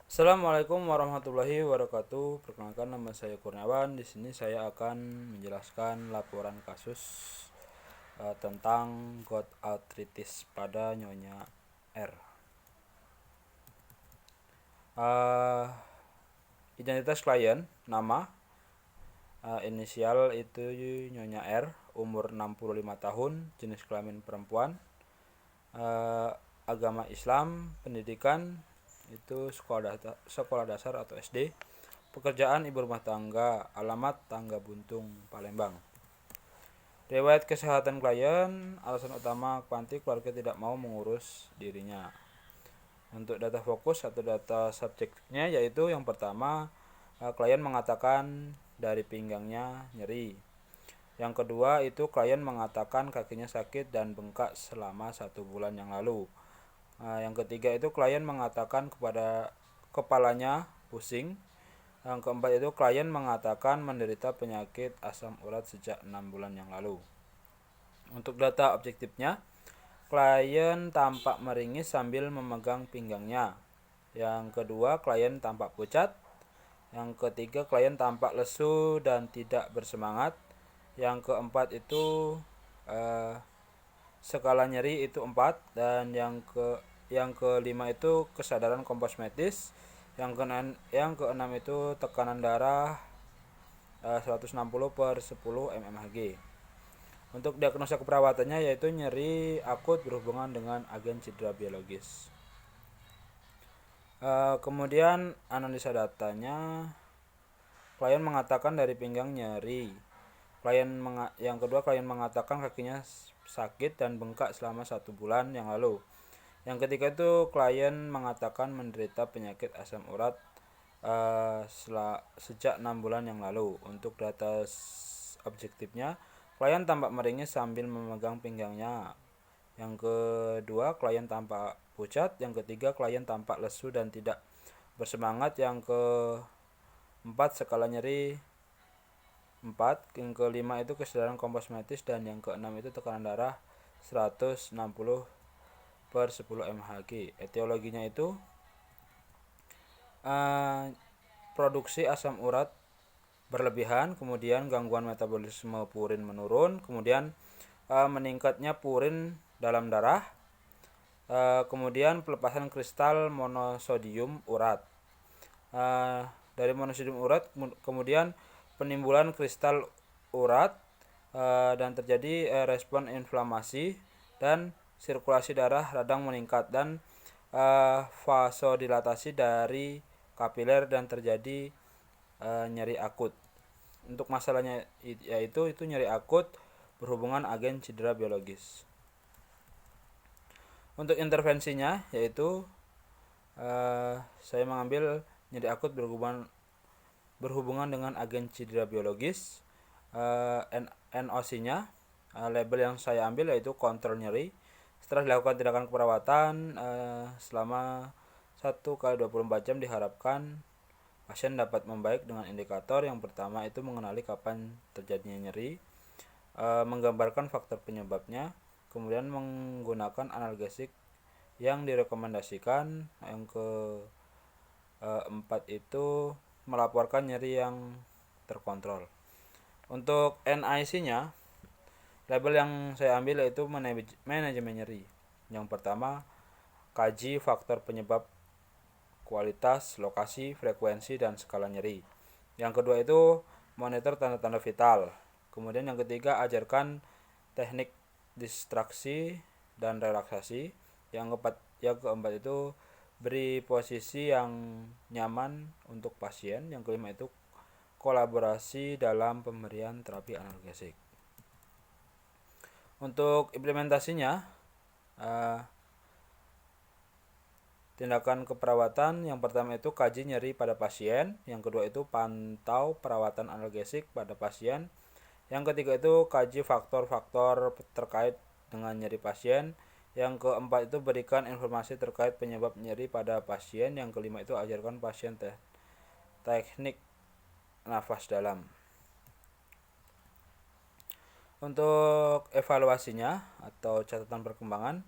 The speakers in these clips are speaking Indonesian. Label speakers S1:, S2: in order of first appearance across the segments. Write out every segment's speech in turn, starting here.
S1: Assalamualaikum warahmatullahi wabarakatuh. Perkenalkan, nama saya Kurniawan. Di sini saya akan menjelaskan laporan kasus tentang gout arthritis pada Nyonya R. Uh, Identitas klien, nama, inisial itu Nyonya R, umur 65 tahun, jenis kelamin perempuan, agama Islam, pendidikan itu sekolah dasar atau SD, pekerjaan ibu rumah tangga, alamat Tangga Buntung, Palembang. Riwayat kesehatan klien, alasan utama panti keluarga tidak mau mengurus dirinya. Untuk data fokus atau data subjeknya yaitu yang pertama, klien mengatakan dari pinggangnya nyeri. Yang kedua itu klien mengatakan kakinya sakit dan bengkak selama 1 bulan yang lalu. Yang ketiga itu klien mengatakan kepada kepalanya pusing. Yang keempat itu klien mengatakan menderita penyakit asam urat sejak 6 bulan yang lalu. Untuk data objektifnya, klien tampak meringis sambil memegang pinggangnya. Yang kedua, klien tampak pucat. Yang ketiga, klien tampak lesu dan tidak bersemangat. Yang keempat itu skala nyeri itu 4, dan yang kelima itu kesadaran komposmetis. Yang keenam itu tekanan darah 160/10 mmHg. Untuk diagnosa keperawatannya yaitu nyeri akut berhubungan dengan agen cedera biologis. Kemudian analisa datanya, klien mengatakan dari pinggang nyeri. Yang kedua, klien mengatakan kakinya sakit dan bengkak selama 1 bulan yang lalu. Yang ketiga itu klien mengatakan menderita penyakit asam urat sejak 6 bulan yang lalu. Untuk data objektifnya, klien tampak meringis sambil memegang pinggangnya. Yang kedua, klien tampak pucat. Yang ketiga, klien tampak lesu dan tidak bersemangat. Yang keempat, skala nyeri 4. Yang kelima itu kesadaran komposmetis, dan yang keenam itu tekanan darah 160/10 mmHg. Etiologinya itu produksi asam urat berlebihan, kemudian gangguan metabolisme purin menurun, kemudian meningkatnya purin dalam darah, kemudian pelepasan kristal monosodium urat. Dari monosodium urat kemudian penimbulan kristal urat, dan terjadi respon inflamasi dan sirkulasi darah radang meningkat, dan vasodilatasi dari kapiler, dan terjadi nyeri akut. Untuk masalahnya yaitu nyeri akut berhubungan agen cedera biologis. Untuk intervensinya yaitu saya mengambil nyeri akut berhubungan dengan agen cedera biologis. NOC-nya, label yang saya ambil yaitu kontrol nyeri. Setelah dilakukan tindakan keperawatan selama 1x24 jam, diharapkan pasien dapat membaik dengan indikator yang pertama itu mengenali kapan terjadinya nyeri, menggambarkan faktor penyebabnya, kemudian menggunakan analgesik yang direkomendasikan. Yang keempat itu melaporkan nyeri yang terkontrol. Untuk NIC-nya, label yang saya ambil yaitu manajemen nyeri. Yang pertama, kaji faktor penyebab, kualitas, lokasi, frekuensi, dan skala nyeri. Yang kedua itu monitor tanda-tanda vital. Kemudian yang ketiga, ajarkan teknik distraksi dan relaksasi. Yang keempat itu beri posisi yang nyaman untuk pasien. Yang kelima itu kolaborasi dalam pemberian terapi analgesik. Untuk implementasinya, tindakan keperawatan yang pertama itu kaji nyeri pada pasien. Yang kedua itu pantau perawatan analgesik pada pasien. Yang ketiga itu kaji faktor-faktor terkait dengan nyeri pasien. Yang keempat itu berikan informasi terkait penyebab nyeri pada pasien. Yang kelima itu ajarkan pasien teknik nafas dalam. Untuk evaluasinya atau catatan perkembangan,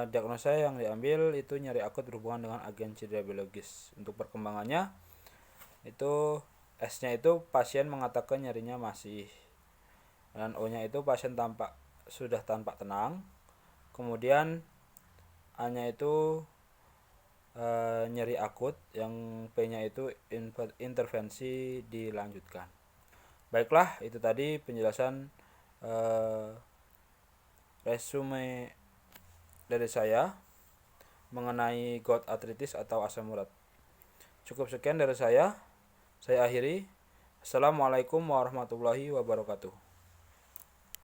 S1: Diagnosa yang diambil itu nyeri akut berhubungan dengan agen cedera biologis. Untuk perkembangannya itu S-nya itu pasien mengatakan nyerinya masih, dan O-nya itu pasien sudah tampak tenang. Kemudian A-nya itu nyeri akut, yang P-nya itu intervensi dilanjutkan. Baiklah, itu tadi penjelasan resume dari saya mengenai gout arthritis atau asam urat. Cukup sekian dari saya akhiri. Assalamualaikum warahmatullahi wabarakatuh.